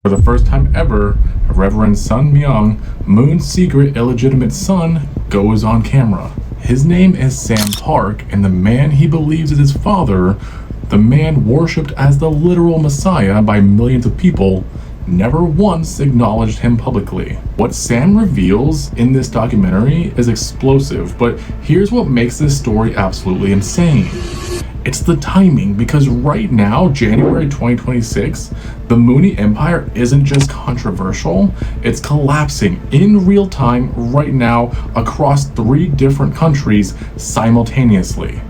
For the first time ever, Reverend Sun Myung Moon's secret illegitimate son goes on camera. His name is Sam Park, and the man he believes is his father, the man worshipped as the literal Messiah by millions of people, never once acknowledged him publicly. What Sam reveals in this documentary is explosive, but here's what makes this story absolutely insane. It's the timing, because right now, January 2026, the Mooney Empire isn't just controversial, it's collapsing in real time right now across 3 different countries simultaneously.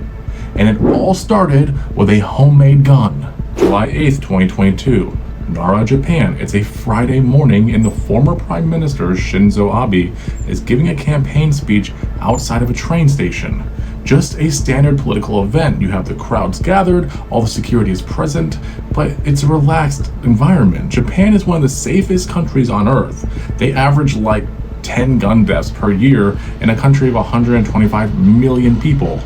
And it all started with a homemade gun. July 8th, 2022, Nara, Japan. It's a Friday morning and the former Prime Minister Shinzo Abe is giving a campaign speech outside of a train station. Just a standard political event. You have the crowds gathered, all the security is present, but it's a relaxed environment. Japan is one of the safest countries on earth. They average like 10 gun deaths per year in a country of 125 million people.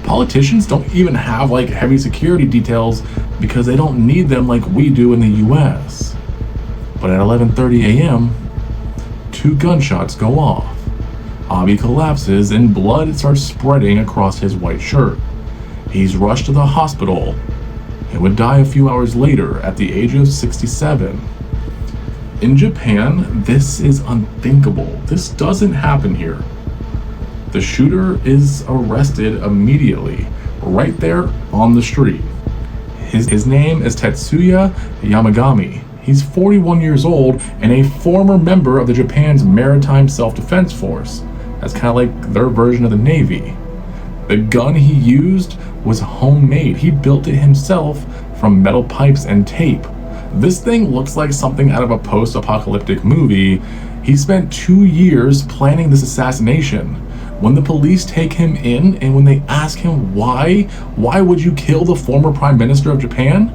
Politicians don't even have like heavy security details because they don't need them like we do in the US. But at 11:30 a.m., 2 gunshots go off. Abe collapses and blood starts spreading across his white shirt. He's rushed to the hospital and would die a few hours later at the age of 67. In Japan, this is unthinkable. This doesn't happen here. The shooter is arrested immediately, right there on the street. His name is Tetsuya Yamagami. He's 41 years old and a former member of the Japan's Maritime Self-Defense Force. That's kind of like their version of the Navy. The gun he used was homemade. He built it himself from metal pipes and tape. This thing looks like something out of a post-apocalyptic movie. He spent 2 years planning this assassination. When the police take him in and when they ask him why would you kill the former Prime Minister of Japan?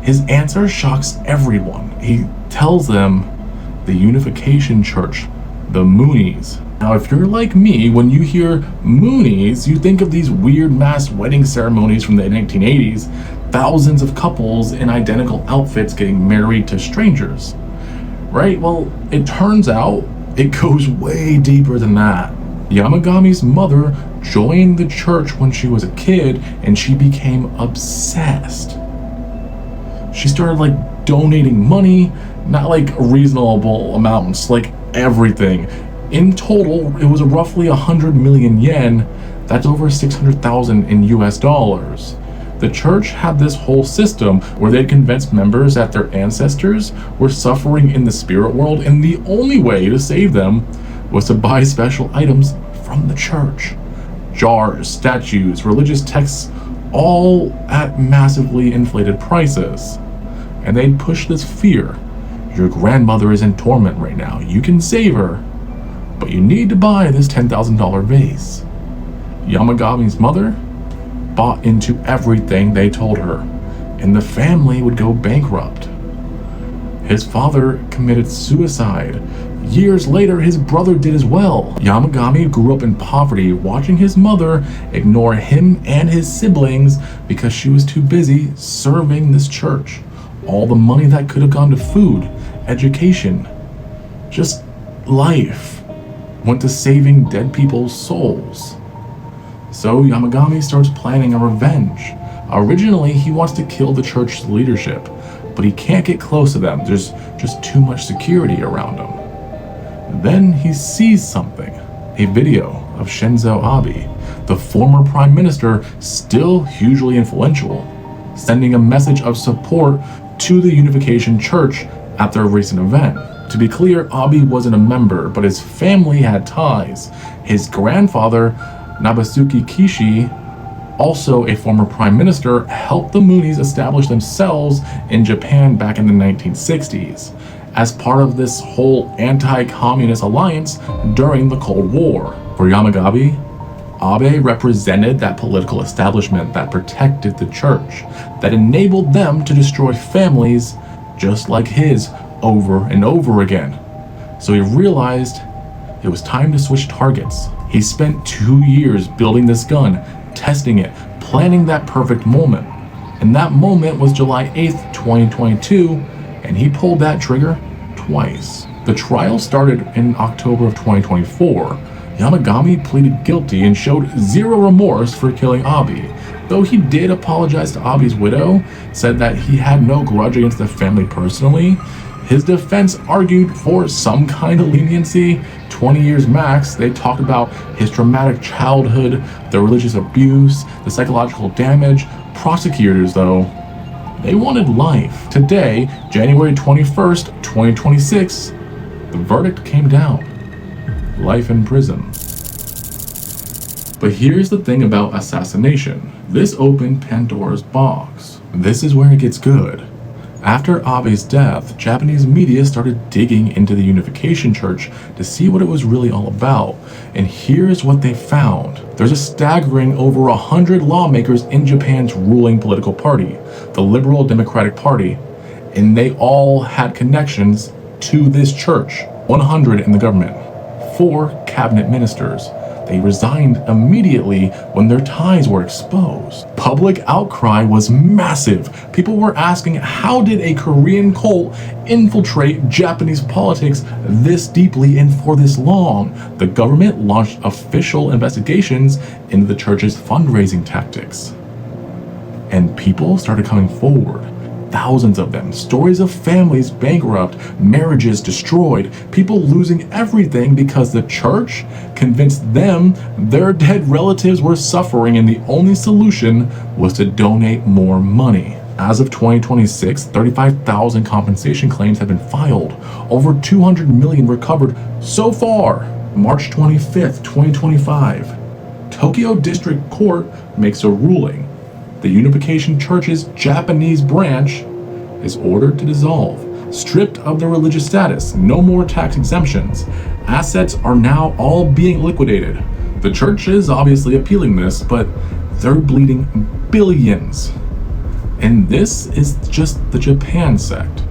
His answer shocks everyone. He tells them the Unification Church, the Moonies. Now, if you're like me, when you hear Moonies, you think of these weird mass wedding ceremonies from the 1980s, thousands of couples in identical outfits getting married to strangers, right? Well, it turns out it goes way deeper than that. Yamagami's mother joined the church when she was a kid, and she became obsessed. She started like donating money, not like reasonable amounts, like everything. In total, it was roughly 100 million yen. That's over 600,000 in US dollars. The church had this whole system where they'd convince members that their ancestors were suffering in the spirit world, and the only way to save them was to buy special items from the church. Jars, statues, religious texts, all at massively inflated prices. And they'd push this fear. Your grandmother is in torment right now. You can save her, but you need to buy this $10,000 vase. Yamagami's mother bought into everything they told her, and the family would go bankrupt. His father committed suicide. Years later, his brother did as well. Yamagami grew up in poverty, watching his mother ignore him and his siblings because she was too busy serving this church. All the money that could have gone to food, education, just life, went to saving dead people's souls. So Yamagami starts planning a revenge. Originally, he wants to kill the church's leadership, but he can't get close to them. There's just too much security around him. Then he sees something, a video of Shinzo Abe, the former prime minister, still hugely influential, sending a message of support to the Unification Church at their recent event. To be clear, Abe wasn't a member, but his family had ties. His grandfather, Nabasuke Kishi, also a former prime minister, helped the Moonies establish themselves in Japan back in the 1960s. As part of this whole anti-communist alliance during the Cold War. For Yamagami, Abe represented that political establishment that protected the church, that enabled them to destroy families just like his over and over again. So he realized it was time to switch targets. He spent 2 years building this gun, testing it, planning that perfect moment. And that moment was July 8th, 2022, and he pulled that trigger twice. The trial started in October of 2024. Yamagami pleaded guilty and showed zero remorse for killing Abi. Though he did apologize to Abi's widow, said that he had no grudge against the family personally, his defense argued for some kind of leniency, 20 years max. They talked about his traumatic childhood, the religious abuse, the psychological damage. Prosecutors, though, they wanted life. Today, January 21st, 2026, the verdict came down. Life in prison. But here's the thing about assassination. This opened Pandora's box. This is where it gets good. After Abe's death, Japanese media started digging into the Unification Church to see what it was really all about. And here's what they found. There's a staggering over 100 lawmakers in Japan's ruling political party, the Liberal Democratic Party, and they all had connections to this church. 100 in the government, 4 cabinet ministers. They resigned immediately when their ties were exposed. Public outcry was massive. People were asking, how did a Korean cult infiltrate Japanese politics this deeply and for this long? The government launched official investigations into the church's fundraising tactics. And people started coming forward. Thousands of them. Stories of families bankrupt, marriages destroyed, people losing everything because the church convinced them their dead relatives were suffering and the only solution was to donate more money. As of 2026, 35,000 compensation claims have been filed. Over 200 million recovered so far. March 25th, 2025. Tokyo District Court makes a ruling. The Unification Church's Japanese branch is ordered to dissolve, stripped of their religious status, no more tax exemptions. Assets are now all being liquidated. The church is obviously appealing this, but they're bleeding billions. And this is just the Japan sect.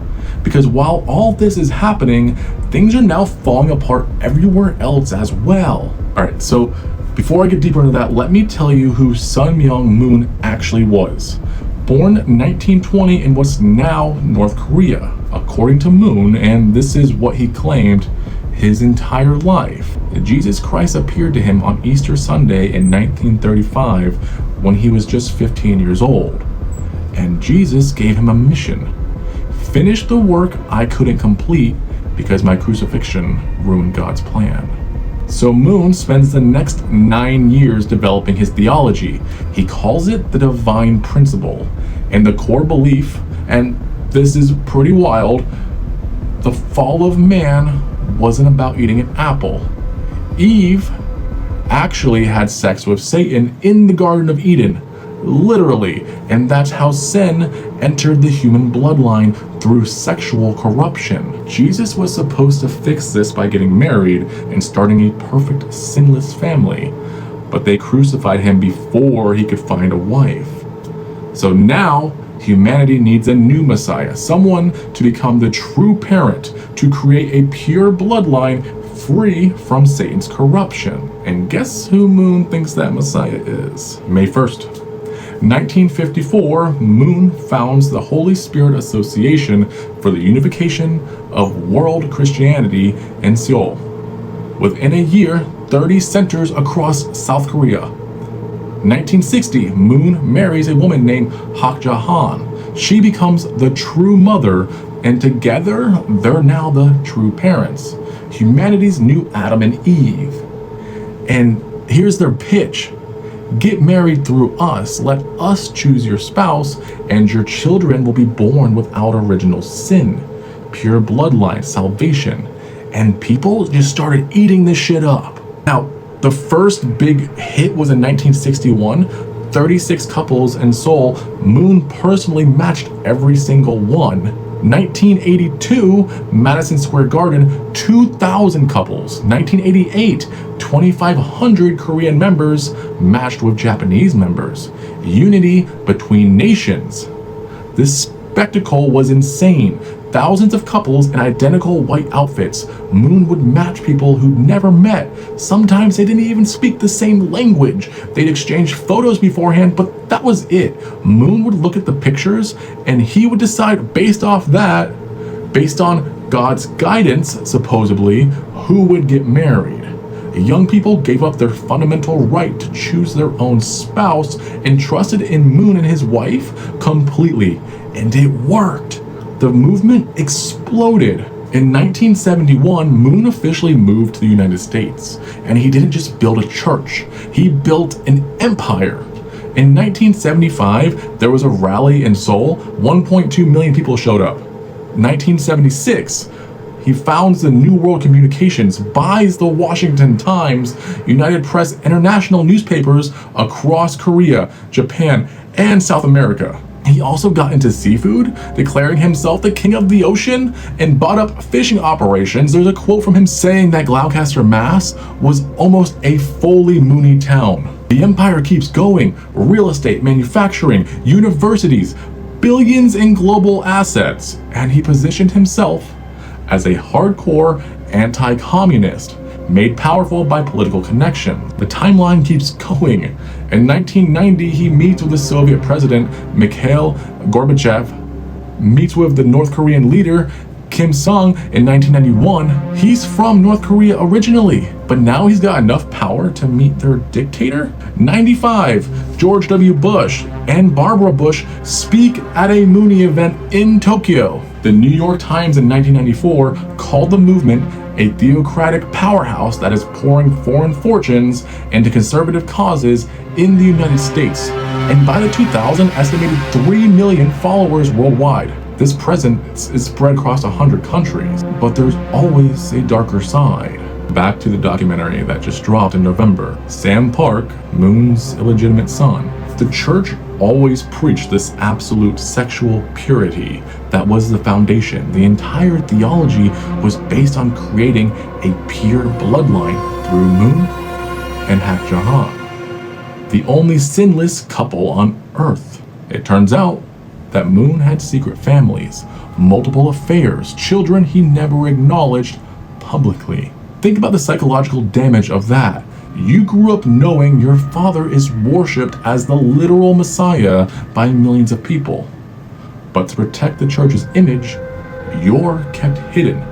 Because while all this is happening, things are now falling apart everywhere else as well. All right, so before I get deeper into that, let me tell you who Sun Myung Moon actually was. Born 1920 in what's now North Korea, according to Moon, and this is what he claimed his entire life. Jesus Christ appeared to him on Easter Sunday in 1935 when he was just 15 years old. And Jesus gave him a mission. Finish the work I couldn't complete because my crucifixion ruined God's plan. So Moon spends the next 9 years developing his theology. He calls it the divine principle. And the core belief, and this is pretty wild, the fall of man wasn't about eating an apple. Eve actually had sex with Satan in the Garden of Eden, literally, and that's how sin entered the human bloodline through sexual corruption. Jesus was supposed to fix this by getting married and starting a perfect, sinless family, but they crucified him before he could find a wife. So now, humanity needs a new Messiah, someone to become the true parent, to create a pure bloodline free from Satan's corruption. And guess who Moon thinks that Messiah is? May 1st. 1954, Moon founds the Holy Spirit Association for the Unification of World Christianity in Seoul. Within a year, 30 centers across South Korea. 1960, Moon marries a woman named Hak Ja-han. She becomes the true mother, and together, they're now the true parents. Humanity's new Adam and Eve. And here's their pitch. Get married through us. Let us choose your spouse, and your children will be born without original sin. Pure bloodline, salvation. And people just started eating this shit up. Now, the first big hit was in 1961. 36 couples in Seoul. Moon personally matched every single one. 1982, Madison Square Garden, 2,000 couples. 1988, 2,500 Korean members matched with Japanese members. Unity between nations. This spectacle was insane. Thousands of couples in identical white outfits. Moon would match people who'd never met. Sometimes they didn't even speak the same language. They'd exchange photos beforehand, but that was it. Moon would look at the pictures and he would decide based off that Based on God's guidance, supposedly, who would get married. Young people gave up their fundamental right to choose their own spouse and trusted in Moon and his wife completely. And it worked. The movement exploded. In 1971, Moon officially moved to the United States. And he didn't just build a church, he built an empire. In 1975, there was a rally in Seoul. 1.2 million people showed up. 1976, he founds the New World Communications, buys the Washington Times, United Press, international newspapers across Korea, Japan, and South America. He also got into seafood, declaring himself the king of the ocean, and bought up fishing operations. There's a quote from him saying that Gloucester, Mass. Was almost a fully Mooney town. The empire keeps going. Real estate, manufacturing, universities, billions in global assets, and he positioned himself as a hardcore anti-communist, made powerful by political connection. The timeline keeps going. In 1990, he meets with the Soviet president Mikhail Gorbachev, meets with the North Korean leader Kim Il-sung in 1991. He's from North Korea originally, but now he's got enough power to meet their dictator. 95, George W. Bush and Barbara Bush speak at a Mooney event in Tokyo. The New York Times in 1994 called the movement a theocratic powerhouse that is pouring foreign fortunes into conservative causes in the United States. And by the 2000, estimated 3 million followers worldwide. This presence is spread across 100 countries, but there's always a darker side. Back to the documentary that just dropped in November, Sam Park, Moon's illegitimate son. The church always preached this absolute sexual purity that was the foundation. The entire theology was based on creating a pure bloodline through Moon and Hak Jahan, the only sinless couple on earth. It turns out that Moon had secret families, multiple affairs, children he never acknowledged publicly. Think about the psychological damage of that. You grew up knowing your father is worshipped as the literal Messiah by millions of people. But to protect the church's image, you're kept hidden.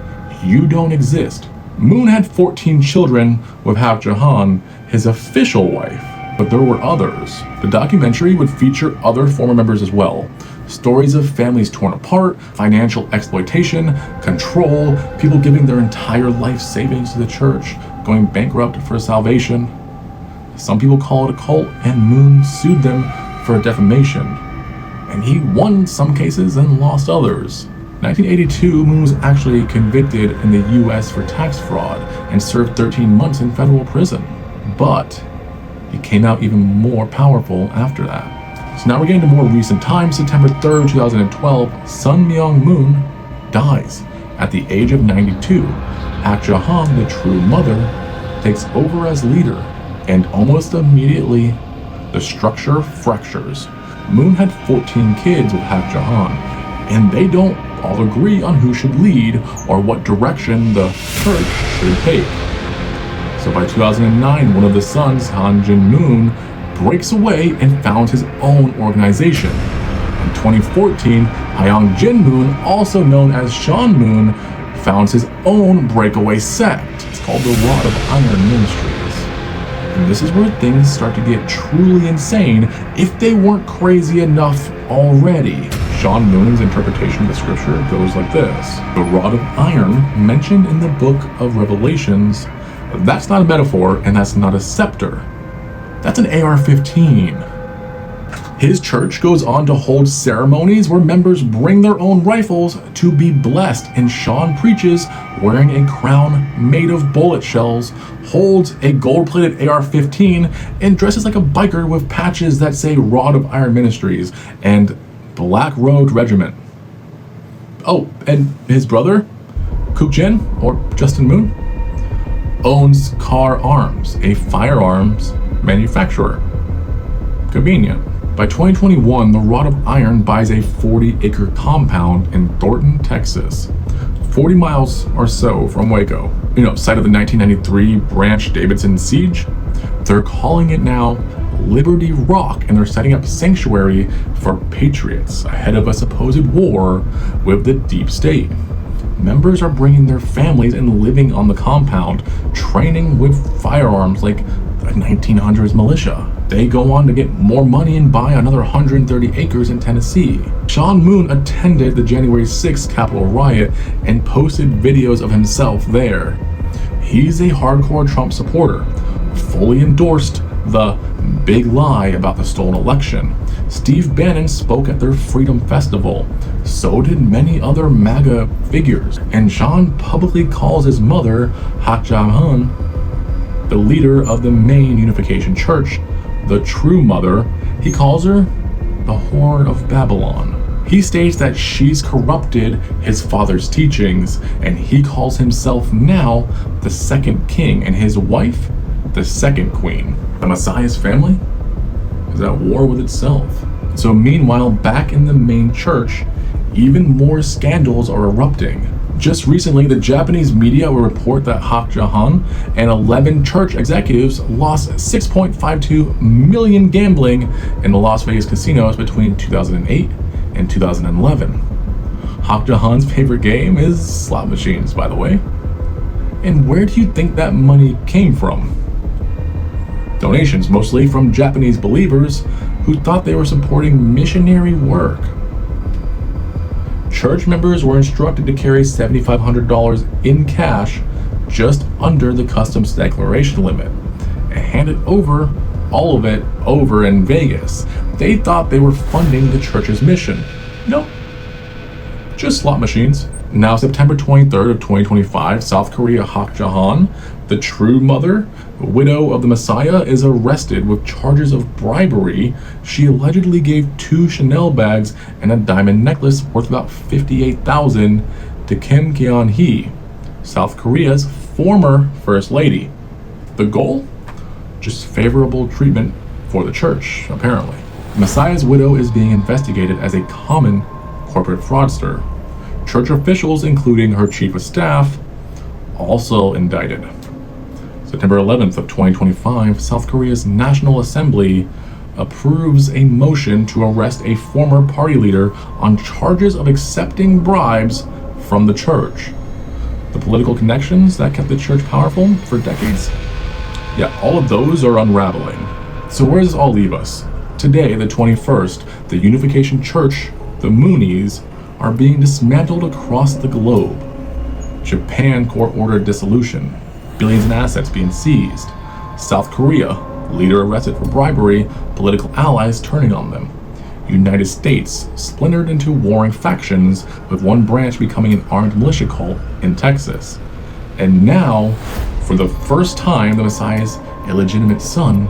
You don't exist. Moon had 14 children with Hak Jahan, his official wife, but there were others. The documentary would feature other former members as well. Stories of families torn apart, financial exploitation, control, people giving their entire life savings to the church, going bankrupt for salvation. Some people call it a cult, and Moon sued them for defamation. And he won some cases and lost others. 1982, Moon was actually convicted in the US for tax fraud and served 13 months in federal prison. But he came out even more powerful after that. So now we're getting to more recent times. September 3rd, 2012, Sun Myung Moon dies at the age of 92. Hak Jahan, the true mother, takes over as leader, and almost immediately, the structure fractures. Moon had 14 kids with Hak Jahan, and they don't all agree on who should lead or what direction the church should take. So by 2009, one of the sons, Han Jin-moon, breaks away and founds his own organization. In 2014, Hyung Jin-moon, also known as Sean Moon, founds his own breakaway sect. It's called the Rod of Iron Ministries. And this is where things start to get truly insane if they weren't crazy enough already. Sean Moon's interpretation of the scripture goes like this. The rod of iron mentioned in the book of Revelations, that's not a metaphor and that's not a scepter. That's an AR-15. His church goes on to hold ceremonies where members bring their own rifles to be blessed, and Sean preaches wearing a crown made of bullet shells, holds a gold-plated AR-15, and dresses like a biker with patches that say Rod of Iron Ministries and Black Road Regiment. Oh, and his brother, Kook Jin, or Justin Moon, owns Car Arms, a firearms manufacturer. Convenient. By 2021, the Rod of Iron buys a 40-acre compound in Thornton, Texas, 40 miles or so from Waco. Site of the 1993 Branch-Davidson siege. They're calling it now Liberty Rock, and they're setting up sanctuary for patriots ahead of a supposed war with the deep state. members are bringing their families and living on the compound, training with firearms like the 1900s militia. They go on to get more money and buy another 130 acres in Tennessee. Sun Moon attended the January 6th Capitol riot and posted videos of himself there. He's a hardcore Trump supporter, fully endorsed the big lie about the stolen election. Steve Bannon spoke at their Freedom Festival. So did many other MAGA figures. And Sean publicly calls his mother, Hak Ja-hun, the leader of the main Unification Church, the true mother. He calls her the whore of Babylon. He states that she's corrupted his father's teachings, and he calls himself now the second king, and his wife the second queen. The Messiah's family is at war with itself. So meanwhile, back in the main church, even more scandals are erupting. Just recently, the Japanese media will report that Hak Ja-hun and 11 church executives lost $6.52 million gambling in the Las Vegas casinos between 2008 and 2011. Hak Ja-hun's favorite game is slot machines, by the way. And where do you think that money came from? Donations, mostly from Japanese believers who thought they were supporting missionary work. Church members were instructed to carry $7,500 in cash, just under the customs declaration limit, and hand it over, all of it, over in Vegas. They thought they were funding the church's mission. Nope, just slot machines. Now, September 23rd of 2025, South Korea Hak Ja-hun, the true mother, widow of the Messiah, is arrested with charges of bribery. She allegedly gave 2 Chanel bags and a diamond necklace worth about $58,000 to Kim Kyon-hee, South Korea's former first lady. The goal? Just favorable treatment for the church, apparently. Messiah's widow is being investigated as a common corporate fraudster. Church officials, including her chief of staff, also indicted. September 11th of 2025, South Korea's National Assembly approves a motion to arrest a former party leader on charges of accepting bribes from the church. The political connections that kept the church powerful for decades? Yeah, all of those are unraveling. So where does this all leave us? Today, the 21st, the Unification Church, the Moonies, are being dismantled across the globe. Japan court-ordered dissolution. Billions in assets being seized. South Korea, leader arrested for bribery, political allies turning on them. United States, splintered into warring factions, with one branch becoming an armed militia cult in Texas. And now, for the first time, the Messiah's illegitimate son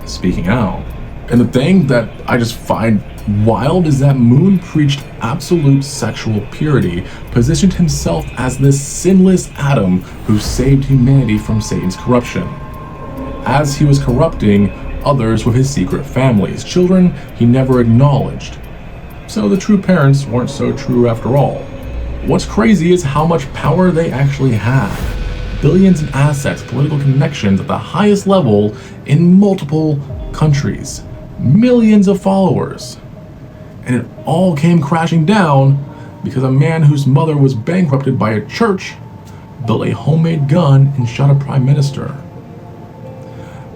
is speaking out. And the thing that I just find wild is that Moon preached absolute sexual purity, positioned himself as this sinless Adam who saved humanity from Satan's corruption, as he was corrupting others with his secret families, children he never acknowledged. So the true parents weren't so true after all. What's crazy is how much power they actually had. Billions in assets, political connections at the highest level in multiple countries, millions of followers. And it all came crashing down because a man whose mother was bankrupted by a church built a homemade gun and shot a prime minister.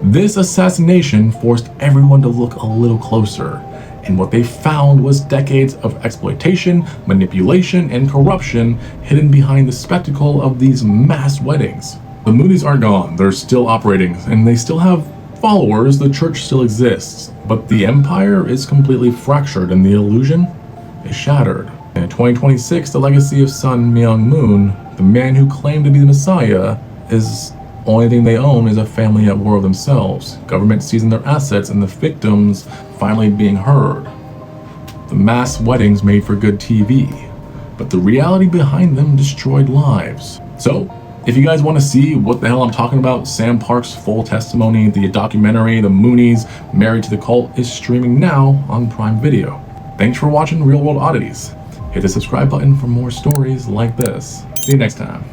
This assassination forced everyone to look a little closer, and what they found was decades of exploitation, manipulation, and corruption hidden behind the spectacle of these mass weddings. The Moonies aren't gone, they're still operating, and they still have followers. The church still exists, but the empire is completely fractured and the illusion is shattered. And in 2026, the legacy of Sun Myung Moon, the man who claimed to be the Messiah, is only thing they own is a family at war with themselves, government seizing their assets, and the victims finally being heard. The mass weddings made for good TV, but the reality behind them destroyed lives. So, if you guys want to see what the hell I'm talking about, Sam Park's full testimony, the documentary, The Moonies, Married to the Cult, is streaming now on Prime Video. Thanks for watching Real World Oddities. Hit the subscribe button for more stories like this. See you next time.